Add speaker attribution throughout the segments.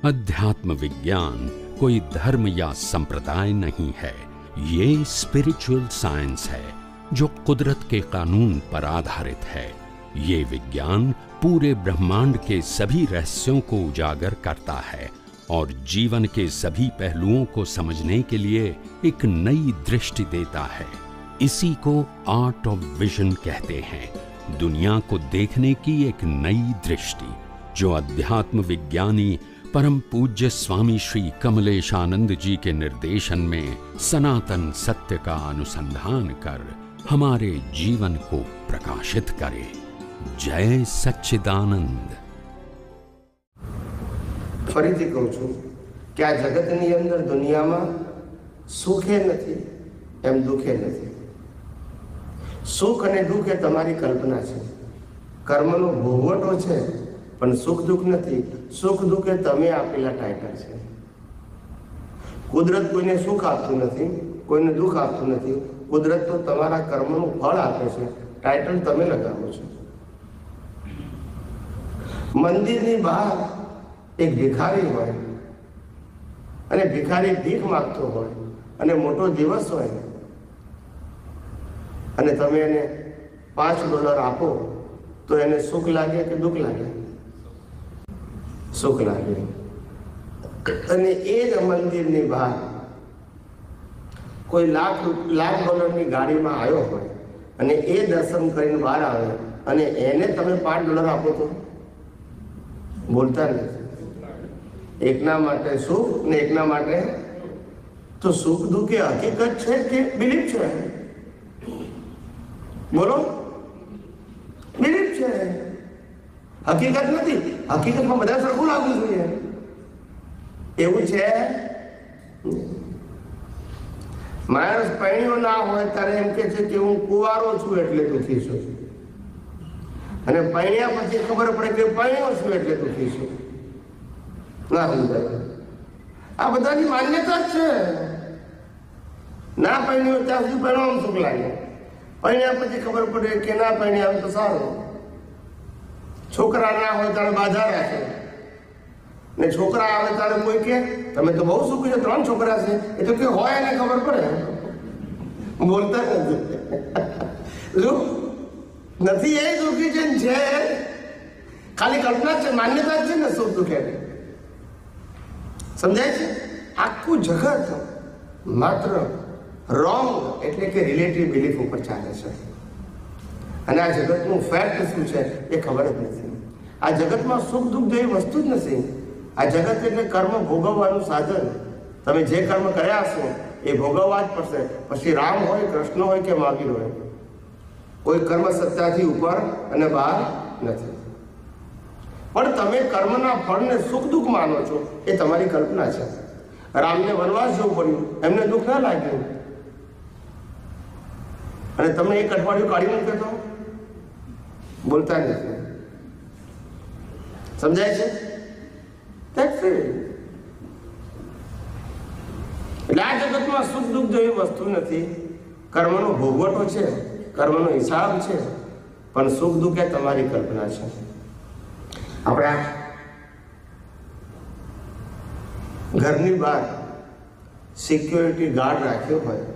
Speaker 1: अध्यात्म विज्ञान कोई धर्म या संप्रदाय नहीं है, ये स्पिरिचुअल साइंस है जो कुदरत के कानून पर आधारित है। ये विज्ञान पूरे ब्रह्मांड के सभी रहस्यों को उजागर करता है और जीवन के सभी पहलुओं को समझने के लिए एक नई दृष्टि देता है। इसी को आर्ट ऑफ विजन कहते हैं, दुनिया को देखने की एक नई दृष्टि, जो अध्यात्म विज्ञानी परम पूज्य स्वामी श्री कमलेशानंद जी के निर्देशन में सनातन सत्य का अनुसंधान कर हमारे जीवन को प्रकाशित करे। जय सच्चिदानंद।
Speaker 2: फरीथी कहूं छुं कि आ जगतनी अंदर दुनियामां सुखे नथी एम दुखे नथी। सुख अने दुख ए तमारी कल्पना छे, कर्मनो भोगवटो छे, पण सुख दुख नथी। सुख दुख ए तमे आपेला टाइटल छे। कुदरत कोईने सुख आपतुं नथी, कोईने दुख आपतुं नथी। कुदरत तो तमारा कर्मनुं फळ आपे छे, टाइटल तमे लगावो छो। मंदिरनी बहार एक भिखारी होय अने भिखारी भीख मागतो होय अने मोटो दिवस होय अने तमे एने $5 आपो तो एने सुख लागे के दुख लागे? सुख लागे। अने ए ज मंदिरनी बहार कोई लाख डॉलरनी गाड़ीमां आव्यो होय अने ए दर्शन करीने बहार आवे अने एने तमे $5 आपो तो बोलता नहीं। एकना माटे सुख ने एकना माटे तो सुख दुख ए हकीकत है कि बिलीफ है? बोलो, बिलीफ है, हकीकत नहीं। हकीकत में बधा सरखुं लागू जोईए एवुं छे। माणस परण्यो ना होय त्यारे एम कहे छे कि हूँ कुंवारो छुं एटले दुखी छुं, अने परण्या पछी खबर पड़े कि परण्यो छुं एटले दुखी छुं। ना समजाय। आ बधानी मान्यता ज छे। ना परण्यो त्यां सुधी परણવામાં सुख लागे, परण्या पछी खबर पड़े कि ना परण्या तो सारुं। छोकरा ना होय त्यारे बाधा राखे ने छोकरा आवे त्यारे कोई के तमे तो बहु सुखी छो, 3 छोकरा छे, ए तो के होय ने खबर पड़े। बोलता नहीं जो नहीं ए दुखी जन छे, खाली कल्पना छे, मान्यता छे ने सुख दुख है। समझाय छे? आखू जगत मात्र रॉन्ग एटले के रिलेटिव बिलीफ ऊपर चाले छे अने आ जगतनुं फैक्ट शुं छे ए खबर ज नथी। आ जगतमां सुख दुख जेवी वस्तु ज नथी। आ जगत एटले कर्म भोगववानुं साधन। तमे जे कर्म कर्या हशो ए भोगववा ज पड़शे। पछी राम होय, कृष्ण होय के महावीर होय, कोई कर्म सत्ताथी उपर अने बहार नथी। पण तमे कर्मना फळने सुख दुख मानो छो ए तमारी कल्पना छे। राમને વનવાસ જવું પડ્યું, એમને દુઃખ ના લાગ્યું અને તમને એક અઠવાડિયું કાઢી મૂકે તો બોલતા નથી। સમજાય છે? That's it. એટલે આ જગતમાં સુખ દુઃખ જેવી વસ્તુ નથી। કર્મનો ભોગવટો છે, કર્મનો હિસાબ છે, પણ સુખ દુઃખ એ તમારી કલ્પના છે। આપણા ઘરની બહાર સિક્યોરિટી ગાર્ડ રાખ્યો હોય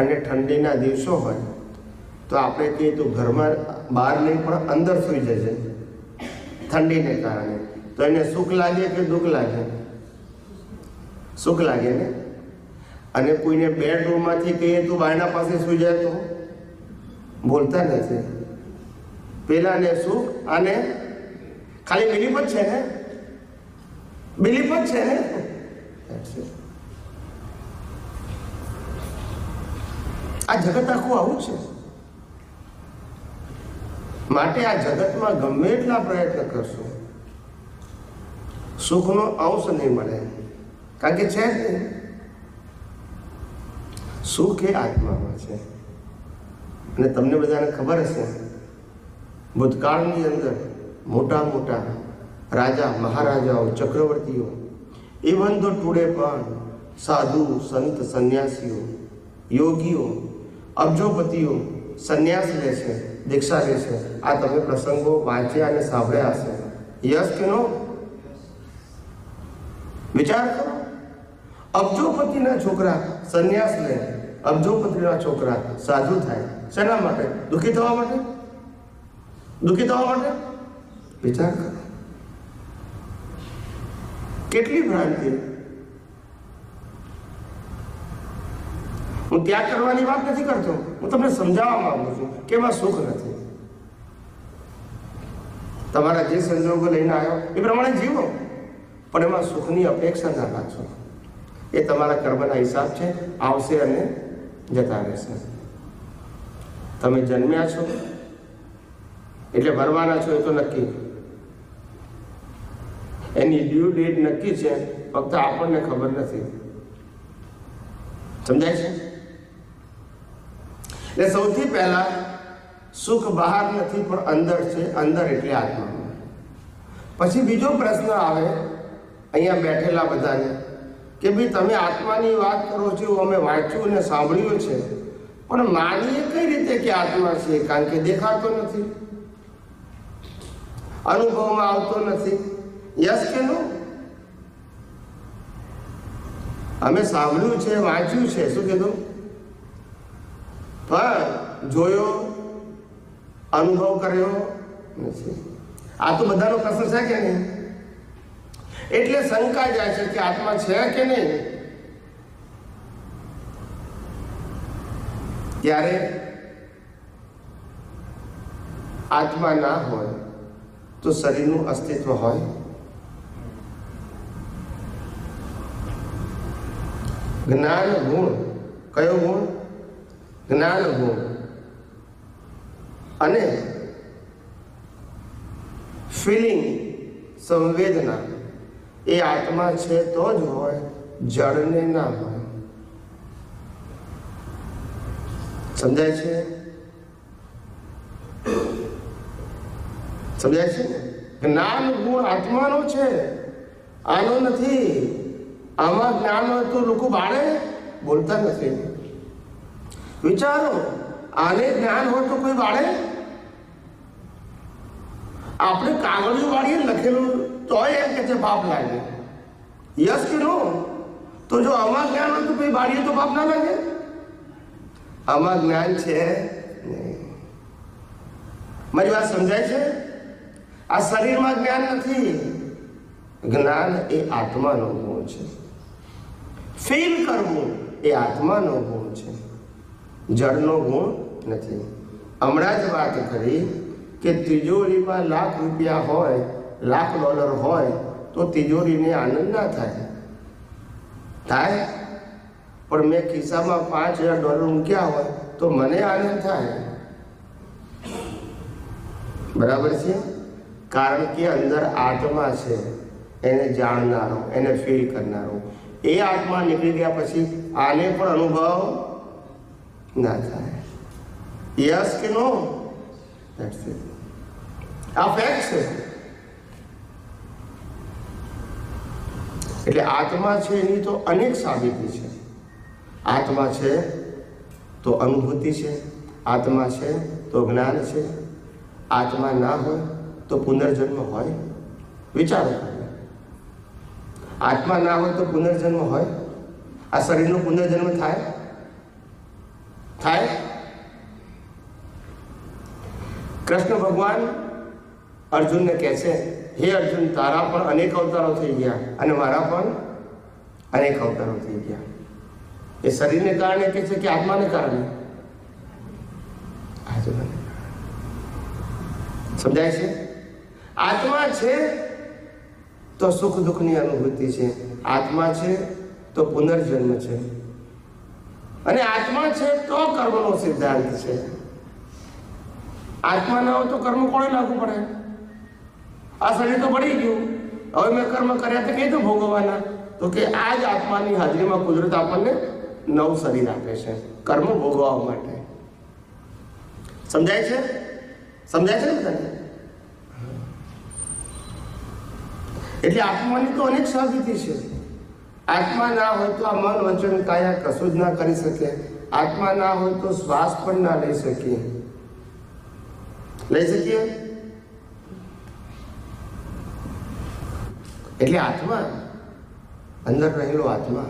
Speaker 2: અને ઠંડીના દિવસો હોય તો આપણે કહીએ તો ઘરમાં બહાર નહીં પણ અંદર સૂઈ જશે ઠંડીને કારણે, તો એને સુખ લાગે કે દુઃખ લાગે? સુખ લાગે ને। અને કોઈને બેડરૂમમાંથી કહીએ તો બાયના પાસે સૂઈ જાય તો બોલતા નથી। પેલાને સુખ અને ખાલી બિલીફ જ છે ને, બિલીફ જ છે ને। આ જગત આખું આવું છે। માટે આ જગતમાં ગમે એટલા પ્રયત્ન કરશો સુખનો અંશ નહીં મળે, કારણ કે છે જ નહીં। સુખ એ આત્મામાં છે। અને તમને બધાને ખબર હશે ભૂતકાળની અંદર મોટા મોટા રાજા મહારાજાઓ ચક્રવર્તીઓ ઇવન તો ટુડે પણ સાધુ સંત સંન્યાસીઓ યોગીઓ અબજોપતિઓ સંન્યાસ લે છે, દીક્ષા લે છે। આ તમે પ્રસંગો વાંચ્યા અને સાંભળ્યા હશે। યસ કે નો? વિચાર કરો. અબજોપતિના છોકરા સંન્યાસ લે, અબજોપતિના છોકરા સાધુ થાય. શેના માટે? દુઃખી થવા માટે? દુઃખી થવા માટે? વિચાર કરો. કેટલી ભ્રાંતિ. હું ત્યાગ કરવાની વાત નથી કરતો, હું તમને સમજાવવા માંગુ છું કે એમાં સુખ નથી. તમારા જે સંજોગો લઈને આવ્યો એ પ્રમાણે જીવો, પણ એમાં સુખની અપેક્ષા ના રાખશો. એ તમારા કર્મના હિસાબ છે, આવશે અને જતા રહેશે. તમે જન્મ્યા છો એટલે ભરવાના છો, એ તો નક્કી. એની ડ્યુ ડેટ નક્કી છે, ફક્ત આપણને ખબર નથી. સમજાય છે? એટલે સૌથી પહેલા સુખ બહાર નથી પણ અંદર છે, અંદર એટલે આત્મા. પછી બીજો પ્રશ્ન આવે અહીંયા બેઠેલા બધાને કે ભાઈ તમે આત્માની વાત કરો છો, અમે વાંચ્યું અને સાંભળ્યું છે, પણ માનીએ કઈ રીતે કે આત્મા છે? કારણ કે દેખાતો નથી, અનુભવમાં આવતો નથી. યસ કે નો? અમે સાંભળ્યું છે, વાંચ્યું છે, શું કીધું? પણ જોયો, અનુભવ કર્યો નથી. આ તો બધાનો પ્રશ્ન છે કે નહીં? એટલે શંકા જાય છે કે આત્મા છે કે નહીં. ત્યારે આત્મા ના હોય તો શરીરનું અસ્તિત્વ હોય? જ્ઞાન ગુણ, કયો ગુણ? જ્ઞાન ગુણ. અને ફિલિંગ, સંવેદના, એ આત્મા છે તો જ હોય, જડને ના હોય. સમજાય છે? સમજાય છે? જ્ઞાન ગુણ આત્માનો છે, આનો નથી. આમાં જ્ઞાન હોય તો લોકો બાળે બોલતા નથી. વિચારો, આને જ્ઞાન હોય તો કોઈ બાળે? આપણે કાગળિયું વાળીએ લખેલું તોય એમ કે છે પાપ લાગે. યસ કે નો? તો જો આમાં જ્ઞાન હોય તો કોઈ બાળીએ તો પાપ ના લાગે? આમાં જ્ઞાન છે નહીં. મારી વાત સમજાય છે? આ શરીરમાં જ્ઞાન નથી. જ્ઞાન એ આત્માનો ગુણ છે. ફીલ કરવું એ આત્માનો ગુણ છે, જડનો ગુણ નથી. હમણાં જ વાત કરી કે તિજોરીમાં લાખ રૂપિયા હોય, લાખ ડોલર હોય તો તિજોરીને આનંદ ના થાય. થાય? પણ મેં ખિસ્સામાં $5,000 મૂક્યા હોય તો મને આનંદ થાય. બરાબર છે? કારણ કે અંદર આત્મા છે, એને જાણનારો, એને ફીલ કરનારો. એ આત્મા નીકળી ગયા પછી આને પણ અનુભવ ના થાય. યસ કે નો? That's it. આ ફેક્ટ છે. એટલે આત્મા છે એની તો અનેક સાબિતી છે. આત્મા છે તો અનુભૂતિ છે, આત્મા છે તો જ્ઞાન છે. આત્મા ના હોય તો પુનર્જન્મ હોય? વિચારો. આત્મા ના હોય તો પુનર્જન્મ હોય? આ શરીરનો પુનર્જન્મ થાય? થાય? કૃષ્ણ ભગવાન અર્જુનને કહે છે, હે અર્જુન, તારા પણ અનેક અવતારો થઈ ગયા અને મારા પણ અનેક અવતારો થઈ ગયા. એ શરીરને કારણે કહે છે કે આત્માને કારણે? સમજાય છે? આત્મા છે તો સુખ દુઃખની અનુભૂતિ છે, આત્મા છે તો પુનર્જન્મ છે, અને આત્મા છે તો કર્મનો સિદ્ધાંત છે. આત્મા ના હોય તો કર્મ કોણે લાગુ પડે? આ શરીર તો બળી ગયું, હવે મેં કર્મ કર્યા તો કઈ તો ભોગવવાના? તો કે આ જ આત્માની હાજરીમાં કુદરત આપણને નવું શરીર આપે છે કર્મ ભોગવવા માટે. સમજાય છે? સમજાય છે ને બધાને? એટલે આત્માની તો અનેક સાબિતી છે. આત્મા ના હોય તો આ મન વચન કાયા કશું જ ના કરી શકે. આત્મા ના હોય તો શ્વાસ પણ ના લઈ શકીએ. લઈ શકીએ? એટલે આત્મા, અંદર રહેલો આત્મા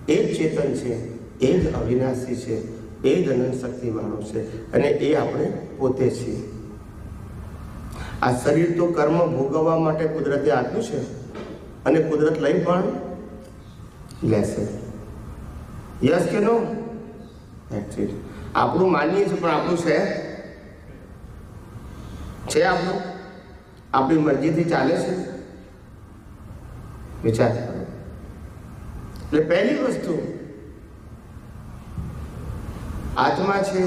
Speaker 2: એ જ ચેતન છે, એ જ અવિનાશી છે, એ જ અનંત શક્તિવાળો છે, અને એ આપણે પોતે છીએ. આ શરીર તો કર્મ ભોગવવા માટે કુદરતે આપ્યું છે, અને કુદરત લઈ પણ લેશે. યસ કે નો? આપણું માનીએ છીએ, પણ આપણું છે આપણું? આપણી મરજીથી ચાલે છે? વિચાર કરો. એટલે પહેલી વસ્તુ આત્મા છે,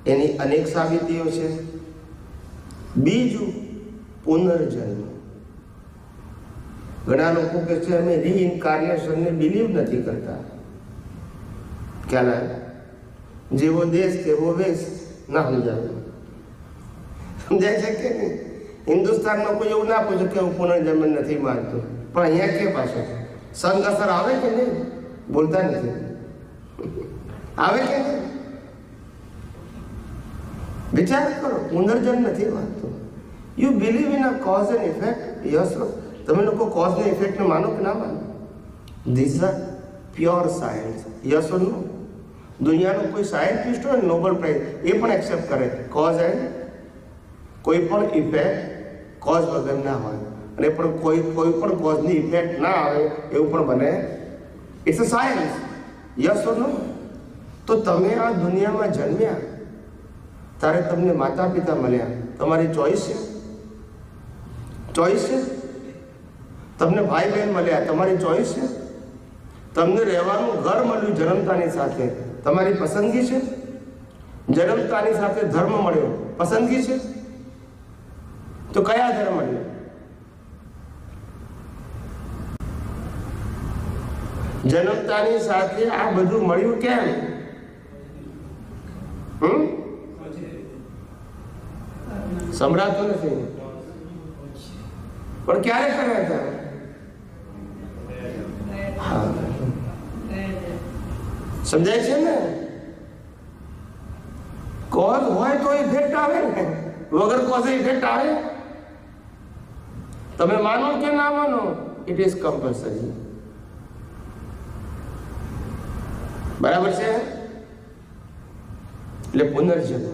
Speaker 2: એની અનેક સાબિતીઓ છે. બીજું પુનર્જન્મ. ઘણા લોકો કહે છે અમે રીઇન્કાર્નેશનને બિલીવ નથી કરતા. ખ્યાલ આવે? જેવો દેશ તેવો વેશ. ના સમજાવે? સમજાય છે કે નહીં? હિન્દુસ્તાનમાં કોઈ એવું ના પૂછે કે હું પુનર્જન્મ નથી માનતો, પણ અહીંયા કે પાછો સંગ અસર આવે કે નહીં? બોલતા નથી. આવે કે નહીં? વિચાર કરો. પુનર્જન્મ નથી માનતો. You believe in a cause and effect. Yes, તમે લોકો કોઝ ને ઇફેક્ટને માનો કે ના માનો? This are pure science. Yes or no? દુનિયાનો કોઈ સાયન્ટિસ્ટ હોય નોબેલ પ્રાઇઝ એ પણ એક્સેપ્ટ કરે કોઝ એન્ડ કોઈ પણ ઇફેક્ટ કોઝ વગર ના હોય, અને પણ કોઈ પણ કોઝની ઇફેક્ટ ના આવે એવું પણ બને. It's a science. Yes or no? તો તમે આ દુનિયામાં જન્મ્યા ત્યારે તમને માતા પિતા મળ્યા, તમારી ચોઈસ છે? ચોઈસ છે? તમને ભાઈ બહેન મળ્યા, તમારી ચોઈસ છે? તમને રહેવાનું ઘર મળ્યું જન્મતાની સાથે, તમારી પસંદગી છે? જન્મતાની સાથે ધર્મ મળ્યો, પસંદગી છે? તો કયા ધર્મ મળ્યો? જન્મતાની સાથે આ બધું મળ્યું કેમ? સંભળાતું નથી. પણ ક્યારે કર્યા હતા? સમજાય છે ને? કોઝ હોય તો ઇફેક્ટ આવે ને, વગર કોઝે ઇફેક્ટ આવે? તમે માનો કે ના માનો, ઇટ ઇઝ કમ્પલસરી. બરાબર છે? એટલે પુનર્જન્મ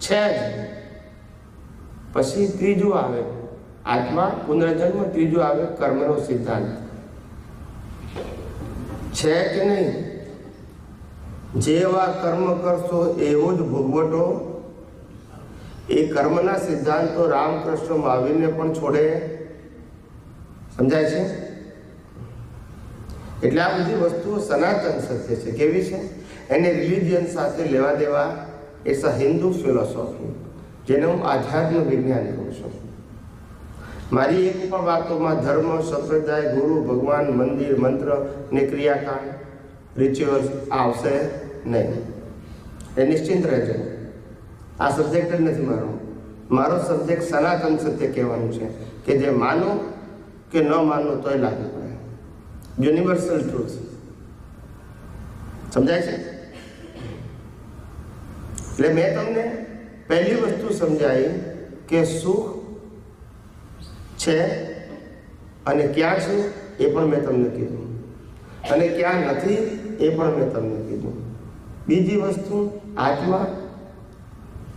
Speaker 2: છે જ. પછી ત્રીજું આવે આત્મા, પુનર્જન્મ. ત્રીજું આવે કર્મનો સિદ્ધાંત. છે કે નહીં? જેવા કર્મ કરશો એવો જ ભોગવટો. એ કર્મના સિદ્ધાંતો રામકૃષ્ણ મહાવીરને પણ છોડે. સમજાય છે? એટલે આ બધી વસ્તુઓ સનાતન સત્ય છે. કેવી છે? એને રિલિજિયન સાથે લેવા દેવા. ઇટ્સ અ હિન્દુ ફિલોસોફી, જેને હું આધ્યાત્મ વિજ્ઞાન કહું છું. મારી એક પણ વાતોમાં ધર્મ, સંપ્રદાય, ગુરુ, ભગવાન, મંદિર, મંત્ર ને ક્રિયાકાંડ, રિચ્યુઅલ્સ આવશે નહીં. એ નિશ્ચિંત રહેજો. આ સબ્જેક્ટ જ નથી મારો. મારો સબ્જેક્ટ સનાતન સત્ય કહેવાનું છે, કે જે માનો કે ન માનો તોય લાગુ પડે. Universal truth. સમજાય છે? એટલે મેં તમને પહેલી વસ્તુ સમજાવી કે સુખ છે અને ક્યાં છે એ પણ મેં તમને કીધું, અને ક્યાં નથી એ પણ મેં તમને કીધું. બીજી વસ્તુ આત્મા,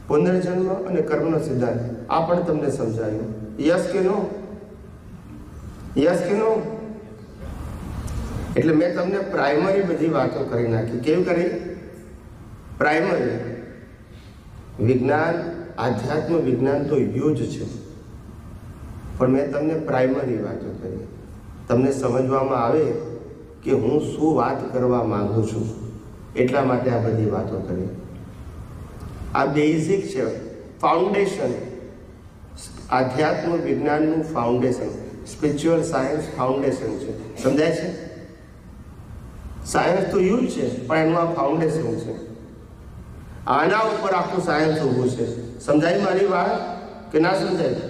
Speaker 2: પુનર્જન્મ અને કર્મનો સિદ્ધાંત, આ પણ તમને સમજાયું. યસ કે નો? યસ કે નો? એટલે મેં તમને પ્રાઇમરી બધી વાતો કરી નાખી. કેવી કરી? પ્રાઇમરી. વિજ્ઞાન, આધ્યાત્મ વિજ્ઞાન તો હ્યુજ છે, પણ મેં તમને પ્રાઇમરી વાતો કરી. તમને સમજવામાં આવે કે હું શું વાત કરવા માંગુ છું, એટલા માટે આ બધી વાતો કરી. આ બેઝિક છે, ફાઉન્ડેશન. આધ્યાત્મ વિજ્ઞાનનું ફાઉન્ડેશન, સ્પિરિચ્યુઅલ સાયન્સ ફાઉન્ડેશન છે. સમજાય છે? સાયન્સ તો યુઝ છે, પણ એનું આ ફાઉન્ડેશન છે. આના ઉપર આખું સાયન્સ ઊભું છે. સમજાય મારી વાત કે ના સમજાય?